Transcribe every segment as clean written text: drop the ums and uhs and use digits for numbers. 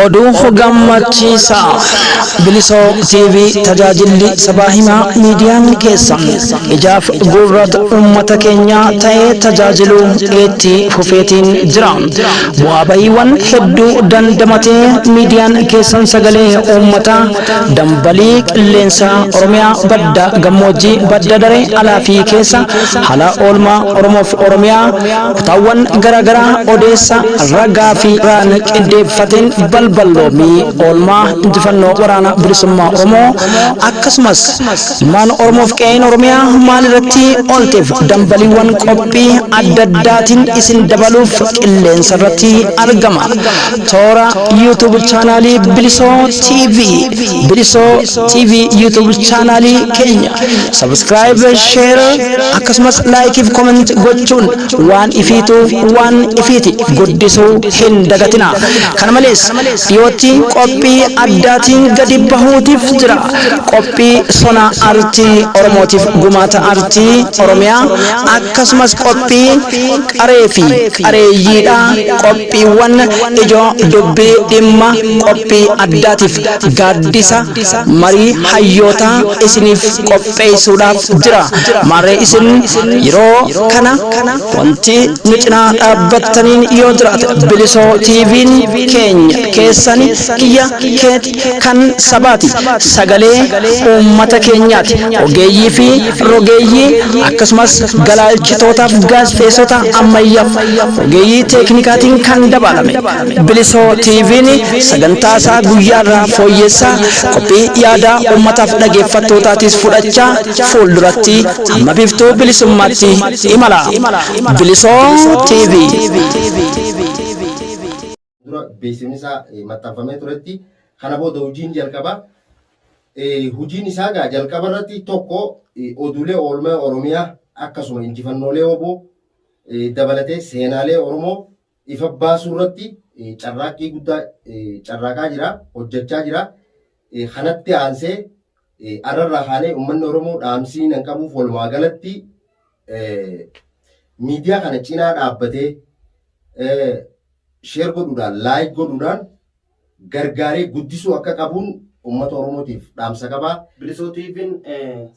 Oduu gammachiisaa Bilisoo TV tajaajilli sabaa himaa miidiyaan keessan ijaaf gurrata uummata keenyaa ta'ee tajaajiluu itti fufeetiin jira. Bu'aa bahiiwwan hedduu dandamatee miidiyaan keessan sagalee uummataa dambalii qilleensa Oromiyaa badda gammoojjii badda daree alaa fi keessa haala oolmaa Oromoof Oromiyaa kutaawwan garaagaraa odeessa ragaa fi raan qindeeffateen balballoomii oolmaa injifannoo waraana bilisummaa Oromoo akkasumas ilmaan Oromoof qe'een Oromiyaa maalirratti oolteef dambaliiwwan qophii adda addaatiin isin dabaluuf qilleensa irratti argama. Toora YouTube chaanaalii Bilisoo TV YouTube chaanaalii keenya subscribe share akkasumas like fi comment gochuun waan ifiiti guddisuu hin dagatina. Kana malees dhiyootti qophii addaatiin gadi bahuutiif jira. Qophii sona artii Oromootiif gumaata artii Oromiyaa akkasumas qophii qaree fi qareeyyiidha. Qophiiwwan ijoo dubbii dhimma qophii addaatiif gaaddisa marii hayyootaa isiniif qopheessuudhaaf jira. Marree isin yeroo kana wanti nu cinaa dhaabbattaniin yoo jiraate Bilisoo TV'n keenya keessani kiyya keeti kan sabaati sagalee uummata keenyaati. Ogeeyyii fi rogeeyyii akkasumas galaalchitootaaf gaazexeessota ammayyaaf ogeeyyii teeknikaatiin kan dabalame Bilisoo TV'n sagantaa isaa guyyaarraa fooyyessaa qophii yaadaa uummataaf dhageeffattootaatiis fudhachaa fuulduratti amma biiftuu bilisummaatti imala. Bilisoo TV. Beeksifni isaa maxxanfamee turetti kana booda hojiin jalqaba. Hojiin isaa jalqaba irratti tokko oduulee oolmaa Oromiyaa akkasuma injifannoolee oboo dabalatee seenaalee Oromoo ifa baasuu irratti carraaqqii guddaa carraaqaa jira, hojjechaa jira. Kanatti aansee ararraa haanee uummanni Oromoo dhaamsii nan qabuuf walumaa galatti miidiyaa kana cinaa dhaabbatee share godhuudhaan like godhuudhaan gargaaree guddisuu akka qabuun uummata Oromootiif dhaamsa qabaa. Bilisoo TV'n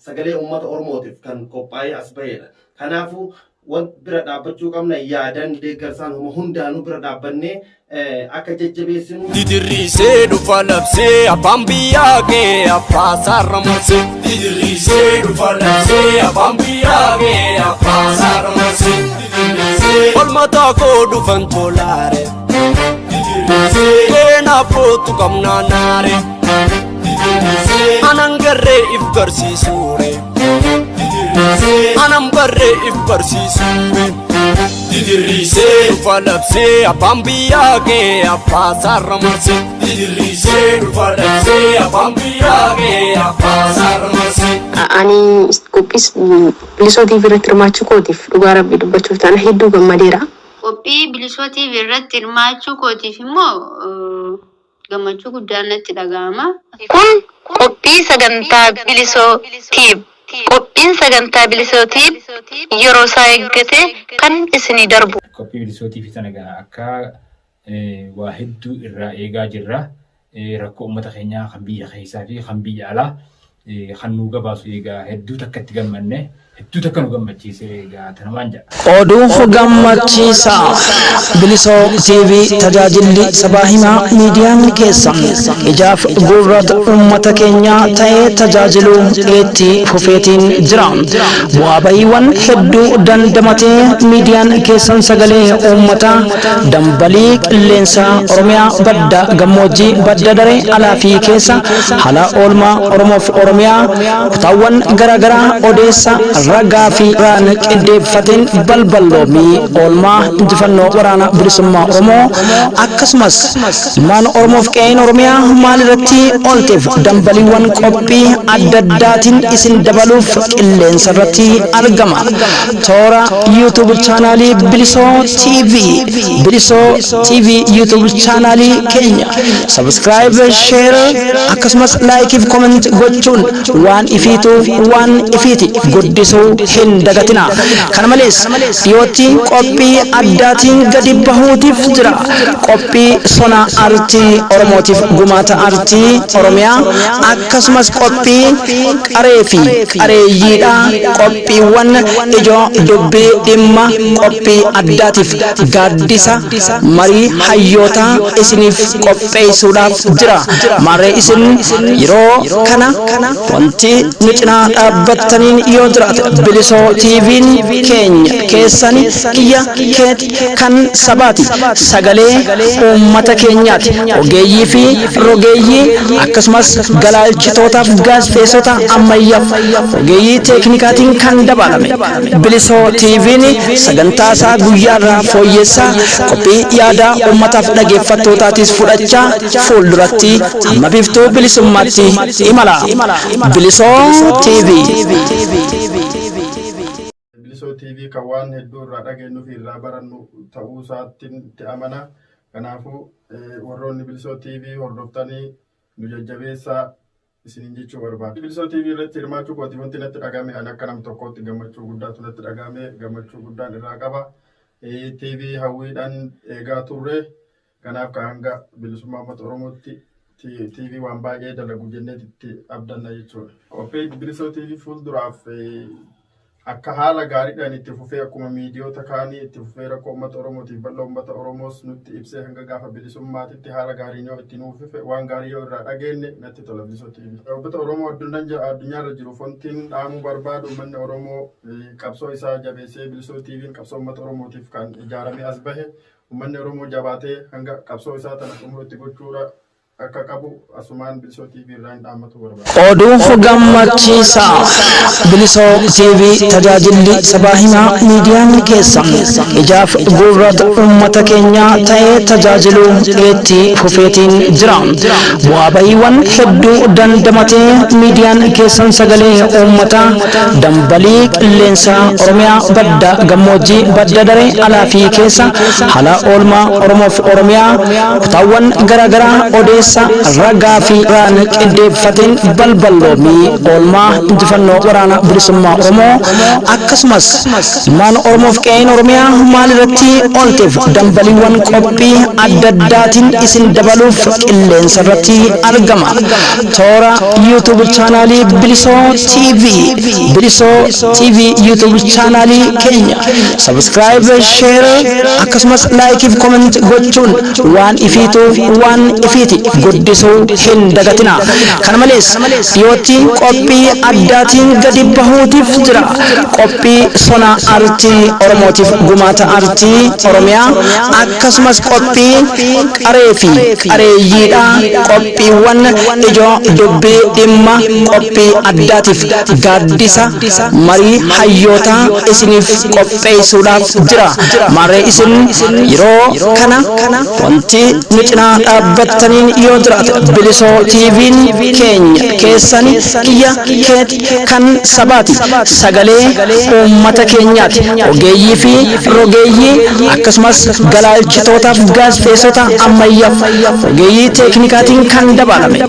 sagalee uummata Oromootiif kan qophaa'ee as bahedha. Kanaafuu waan bira dhaabbachuu qabna yaadan deeggarsaan hundaanuu bira dhaabbannee akka jajjabeessinu. Didirisee dhufa labsee abbaan biyyaa kee abbaa saarra marsee. Didirisee dhufa labsee abbaan biyyaa kee abbaa saarra marsee. Falmataa koo dhufan tolaare. Keenaa bootu qabnaa naare. Anan garree if barsiisuure. Anan barree if barsiisuure. Didirisee dhufa labsee abbaan biyyaa kee abbaa saarra marsee. Didirisee dhufa labsee abbaan biyyaa kee abbaa saarra marsee. Ani qophii Bilisoo TV irratti hirmaachuu kootiif dhugaa rabbii dubbachuuf taana hedduu gammadeera. Qophii Bilisoo TV irratti hirmaachuu kootiif immoo gammachuu guddaan natti dhaga'ama. Kun qophii sagantaa Bilisoo TV. Qophiin sagantaa Bilisoo TV yeroo isaa eeggate kan isinii darbu. Qophii Bilisoo TV sana akka waa hedduu irraa eegaa jirra. Rakkoo uummata keenyaa kan biyya keessaa fi kan biyya alaa kan nu gabaasu eegaa hedduu takkatti gammanne hedduu takka nu gammachiise eegaa tanamaan jedha. Oduu gammachiisaa Bilisoo TV tajaajilli sabaa himaa miidiyaan keessan ijaaf gurrata uummata keenyaa ta'ee tajaajiluu itti fufeetiin jira. Bu'aa bahiiwwan hedduu dandamatee miidiyaan keessan sagalee uummataa dambalii qilleensa Oromiyaa badda gammoojjii badda daree alaa fi keessa haala oolmaa Oromoof Oromiyaa kutaawwan garaagaraa odeessa ragaa fi raan qindeeffateen balballoomii oolmaa injifannoo waraana bilisummaa Oromoo akkasumas ilmaan Oromoof qe'een Oromiyaa maalirratti oolteef dambaliiwwan qophii adda addaatiin isin dabaluuf qilleensa irratti argama. Toora YouTube chaanaalii Bilisoo TV YouTube chaanaalii keenya subscribe share akkasumas like fi comment gochuun waan ifiiti guddisuu guddisuu hin dagatina. Kana malees dhiyootti qophii addaatiin gadi bahuutiif jira. Qophii sona artii Oromootiif gumaata artii Oromiyaa akkasumas qophii qaree fi qareeyyiidha. Qophiiwwan ijoo dubbii dhimma qophii addaatiif gaaddisa marii hayyootaa isiniif qopheessuudhaaf jira. Maarree isin yeroo kana wanti nu cinaa dhaabbattaniin yoo jiraate Bilisoo TV'n keenya keessani kiyya keeti kan sabaati. Sagalee uummata keenyaati. Ogeeyyii fi rogeeyyii akkasumas galaalchitootaaf gaazexeessota ammayyaaf ogeeyyii teeknikaatiin kan dabalame Bilisoo TV'n sagantaa isaa guyyaarraa fooyyessaa qophii yaada uummataaf dhaggeeffattootaatis fudhachaa fuulduratti amma biiftuu bilisummaatti imala. Bilisoo TV. Bilisoo TV kan waan hedduu irraa dhageenyu fi irraa barannu ta'uu isaatti amana. Kanaafuu warroonni Bilisoo TV hordoftanii nu jajjabeessaa isiniin jechuu barbaada. Bilisoo TV irratti hirmaachuu kooti wanti natti dhagahame ani akka nam tokkootti gammachuu guddaatu natti dhagahame gammachuu guddaan irraa qaba. TV hawwiidhaan eegaa turre kanaaf kan hanga bilisummaa uummata Oromootti TV waan baay'ee dalagu jennee itti abdanna jechuudha. Qophii Bilisoo TV fuulduraaf akka haala gaariidhaan itti fufee akkuma miidiyoota kaanii itti fufee rakkoo uummata Oromootiif bal'aa uummata Oromoos nutti ibsee hanga gaafa bilisummaatitti haala gaariin yoo itti nuuf ife waan gaarii yoo irraa dhageenye natti tola Bilisoo TV. Uummata Oromoo addunyaarra jiruuf wantiin dhaamuu barbaadu uummanni Oromoo qabsoo isaa jabeessee Bilisoo TV'n qabsoo uummata Oromootiif kan ijaaramee as bahe uummanni Oromoo jabaatee hanga qabsoo isaa tana xumuru itti gochuudha akka qabu asumaan Bilisoo TV irraan dhaammatu barbaada. Oduu gammachiisaa Bilisoo TV tajaajilli sabaa himaa miidiyaan keessan ijaaf gurrata uummata keenyaa ta'ee tajaajiluu itti fufeetiin jira. Bu'aa bahiiwwan hedduu dandamatee miidiyaan keessan sagalee uummataa dambalii qilleensa Oromiyaa badda gammoojjii badda daree alaa fi keessa haala oolmaa Oromoof Oromiyaa kutaawwan garaagaraa odeessa ragaa fi raan qindeeffateen balballoomii oolmaa injifannoo waraana bilisummaa Oromoo akkasumas ilmaan Oromoof qe'een Oromiyaa maalirratti oolteef dambaliiwwan qophii adda addaatiin isin dabaluuf qilleensa irratti argama. Toora YouTube chaanaalii Bilisoo TV YouTube chaanaalii keenya subscribe share akkasumas like fi comment gochuun waan ifiituuf waan ifiiti guddisuu hin dagatina. Kana malees dhiyootti qophii addaatiin gadi bahuutiif jira. Qophii sona artii Oromootiif gumaata artii Oromiyaa akkasumas qophii qaree fi qareeyyiidha. Qophiiwwan ijoo dubbii dhimma qophii addaatiif gaaddisa marii hayyootaa isiniif qopheessuudhaaf jira. Maarree isin yeroo kana wanti nu cinaa dhaabbattaniin yoo jiraate Bilisoo TV'n keenya keessani kiyya keeti kan sabaati. Sagalee uummata keenyaati. Ogeeyyii fi rogeeyyii akkasumas galaalchitootaaf gaazexeessota ammayyaaf ogeeyyii teeknikaatiin kan dabalame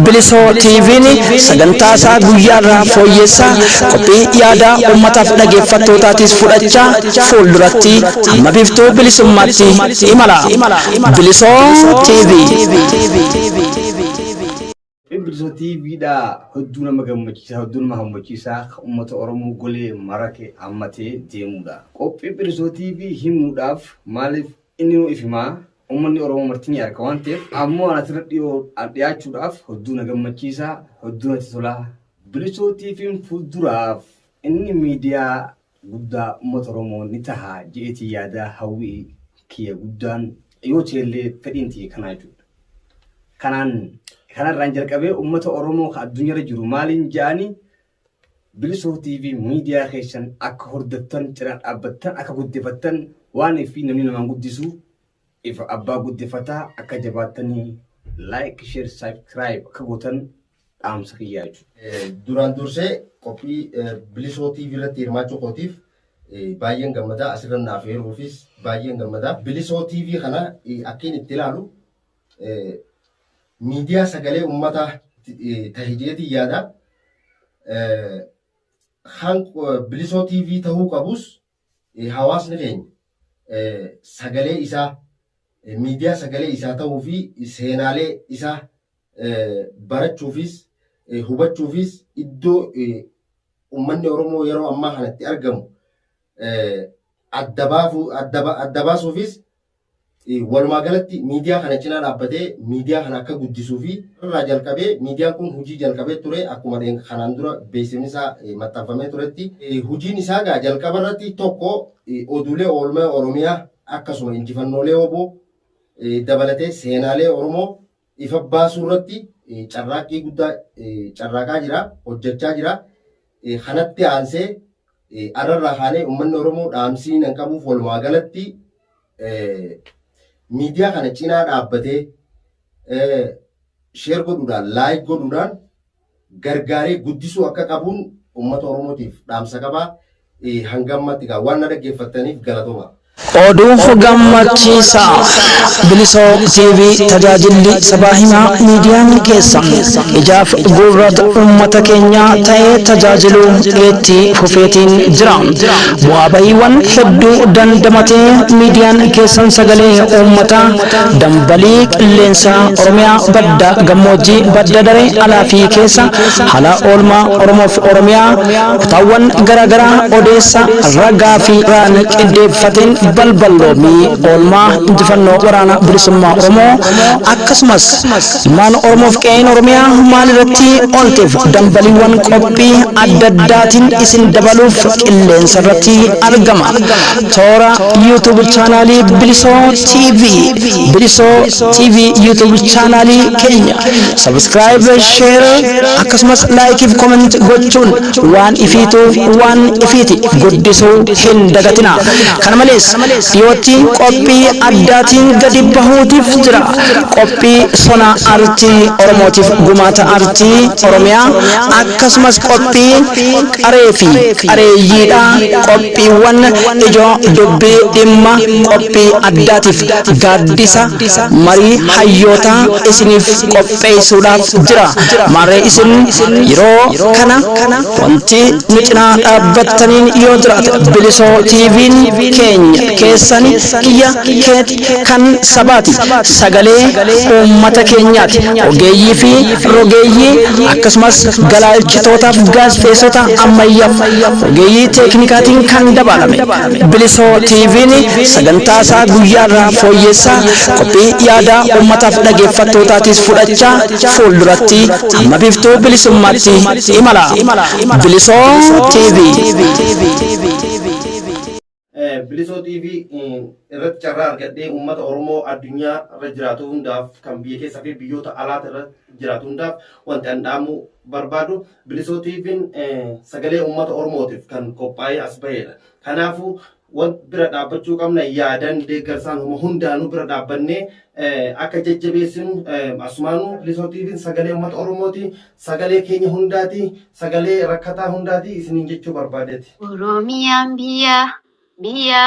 Bilisoo TV'n sagantaa isaa guyyaarraa fooyyessaa qophii yaada uummataaf dhaggeeffattootaatis fudhachaa fuulduratti amma biiftuu bilisummaatti imala. Bilisoo TV. Bilisoo TVdha hedduu nama gammachiisaa hedduu nama hammachiisaa uummata Oromoo golee marake hammatee deemudha. Qophii Bilisoo TV himuudhaaf maaliif inni nu ifimaa uummanni Oromoo marti arka waan ta'eef ammoo asirra dhiyaachuudhaaf hedduu na gammachiisaa hedduu natti tolaa. Bilisoo TV'n fuulduraaf inni miidiyaa guddaa uummata Oromoo ni taha jeetii yaada hawwii kiyya guddaan yoo ta'ellee fedhiin tiyya kanaa jechuudha. Kanarraan jalqabee uummata Oromoo addunyaarra jiru maaliin jaani Bilisoo TV miidiyaa keessan akka hordoftan ciraan dhaabbattan akka guddifattan waan ifi namni namaan guddisu ifa abbaa guddifataa akka jabaattanii like share subscribe akka gootan dhaamsa kiyyaa jechuudha. Duraan dursee qophii Bilisoo TV irratti hirmaachuu kootiif baay'een gammadaa asirra naaf heeruufis baay'een gammadaa. Bilisoo TV kana akkin itti ilaalu miidiyaa sagalee ummata tahijeetii yaada bilisoo TV tahuu qabus hawaasni keenya sagalee isaa miidiyaa sagalee isaa ta'uu fi seenaalee isaa barachuufis hubachuufis iddoo ummanni Oromoo yeroo ammaa kanatti argamu adda baasuufis walumaa galatti miidiyaa kana cinaa dhaabbatee miidiyaa kana akka guddisuu fi irraa jalqabee miidiyaan kun hojii jalqabee ture akkuma kanaan dura beeksifni isaa maxxanfamee turetti hojiin isaa gaa jalqaba irratti tokko oduulee oolmaa Oromiyaa akkasuma injifannoolee oboo dabalatee seenaalee Oromoo ifa baasuu irratti carraaqqii guddaa carraaqaa jira hojjechaa jira kanatti aansee ararraa kaanee uummanni Oromoo dhaamsii nan qabuuf walumaa galatti miidiyaa kana cinaa dhaabbatee sheer godhuudhaan laayik godhuudhaan gargaaree guddisuu akka qabuun uummata Oromootiif dhaamsa qabaa hangammatti waan na dhaggeeffattaniif galatooma. Oduu gammachiisaa Bilisoo TV tajaajilli sabaa himaa miidiyaan keessan ijaaf gurrata uummata keenyaa ta'ee tajaajiluu itti fufeetiin jira. Bu'aa bahiiwwan hedduu dandamatee miidiyaan keessan sagalee uummataa dambalii qilleensa Oromiyaa badda gammoojjii badda daree alaa fi keessa haala oolmaa Oromoof Oromiyaa kutaawwan garaagaraa odeessa ragaa fi raan qindeeffateen balballoomii oolmaa injifannoo waraana bilisummaa Oromoo akkasumas ilmaan Oromoof qe'een Oromiyaa maalirratti oolteef dambaliiwwan qophii adda addaatiin isin dabaluuf qilleensa irratti argama. Toora YouTube chaanaalii Bilisoo TV YouTube chaanaalii keenya subscribe share akkasumas like fi comment gochuun waan ifiiti guddisuu hin dagatina. Kana malees dhiyootti qophii addaatiin gadi bahuutiif jira. Qophii sona artii Oromootiif gumaata artii Oromiyaa akkasumas qophii qaree fi qareeyyiidha. Qophiiwwan ijoo dubbii dhimma qophii addaatiif gaaddisa marii hayyootaa isiniif qopheessuudhaaf jira. Marree isin yeroo kana wanti nu cinaa dhaabbattaniin yoo jiraate Bilisoo TV'n keenya keessani kiyya keet kan sabaati sagalee uummata keenyaati. Ogeeyyii fi rogeeyyii akkasumas galaalchitootaaf gaazexeessota ammayyaaf ogeeyyii teeknikaatiin kan dabalame Bilisoo TV'n sagantaa isaa guyyaarraa fooyyessaa qophii yaadaa uummataaf dhageeffattootaatiis fudhachaa fuulduratti amma biiftuu bilisummaatti imala. Bilisoo TV. Bilisoo TV irratti carraa argadhee uummata Oromoo addunyaa irra jiraatu hundaaf kan biyya keessaa fi biyyoota alaata irra jiraatu hundaaf wanti an dhaamu barbaadu Bilisoo TV'n sagalee uummata Oromootiif kan qophaa'ee as bahedha. Kanaafuu wanti bira dhaabbachuu qabna yaadan deeggarsaan hundaanuu bira dhaabbannee akka jajjabeessinu asumaanuu Bilisoo TV'n sagalee uummata Oromooti, sagalee keenya hundaati, sagalee rakkataa hundaati isiniin jechuu barbaadeeti. Oromiyaan biyya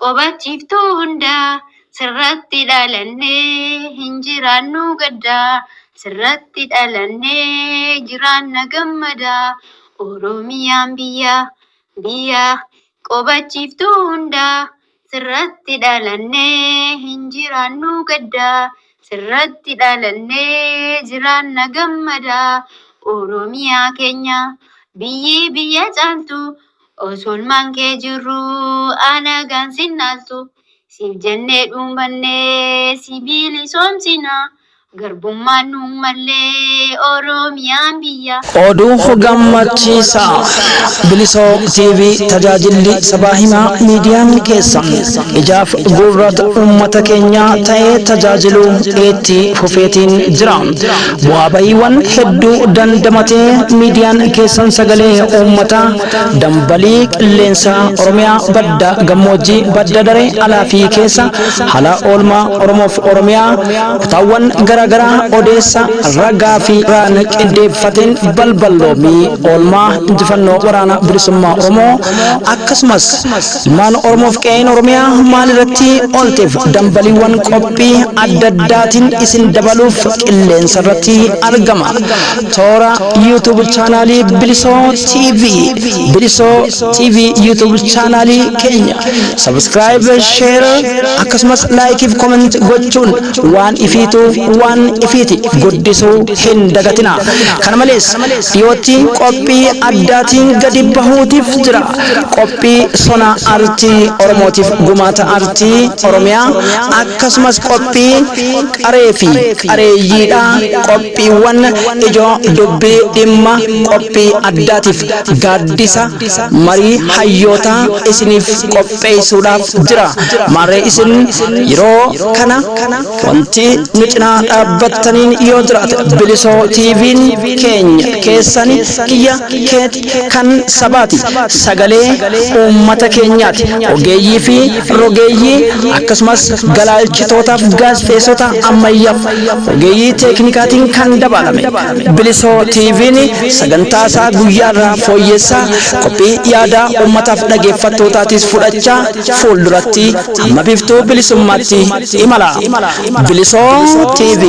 qobachiiftuu hundaa sirratti dhalannee hin jiraannu gaddaa sirratti dhalannee jiraanna gammadaa. Oromiyaan biyya qobachiiftuu hundaa sirratti dhalannee hin jiraannu gaddaa sirratti dhalannee jiraanna gammadaa. Oromiyaa keenya biyya caaltu osolmaan kee jirru anagaan sinnaaltu siif jennee dhuunfannee si bilisoomsina garbummaan nuun mallee Oromiyaan biyya. Oduu gammachiisaa Bilisoo TV tajaajilli sabaa himaa miidiyaan keessan ijaaf gurrata uummata keenyaa ta'ee tajaajiluu itti fufeetiin jira. Bu'aa bahiiwwan hedduu dandamatee miidiyaan keessan sagalee uummataa dambalii qilleensa Oromiyaa badda gammoojjii badda daree alaa fi keessa haala oolmaa Oromoof Oromiyaa kutaawwan gara garaagaraa odeessa ragaa fi raan qindeeffateen balballoomii oolmaa injifannoo waraana bilisummaa Oromoo akkasumas maan Oromoof qe'een Oromiyaa maalirratti oolteef dambaliiwwan qophii adda addaatiin isin dabaluuf qilleensa irratti argama. Toora YouTube chaanaalii Bilisoo TV YouTube chaanaalii keenya subscribe share akkasumas like fi comment gochuun waan ifiitu waan ifiiti guddisuu hin dagatina. Kana malees dhiyootti qophii addaatiin gadi bahuutiif jira. Qophii sona artii Oromootiif gumaata artii Oromiyaa akkasumas qophii qaree fi qareeyyiidha. Qophiiwwan ijoo dubbii dhimma qophii addaatiif gaaddisa marii hayyoota isiniif qopheessuudhaaf jira. Maree isin yeroo kana wanti nu cinaa dhaabbattaniin yoo jiraate Bilisoo TV'n keenya keessani kiyya keet kan sabaati sagalee uummata keenyaati. Ogeeyyii fi rogeeyyii akkasumas galaalchitootaaf gaazexeessota ammayyaaf ogeeyyii teeknikaatiin kan dabalame Bilisoo TV'n sagantaa isaa guyyaarraa fooyyessaa qophii yaada uummataaf dhageeffattootaatiis fudhachaa fuulduratti amma biiftuu bilisummaatti imala. Bilisoo TV.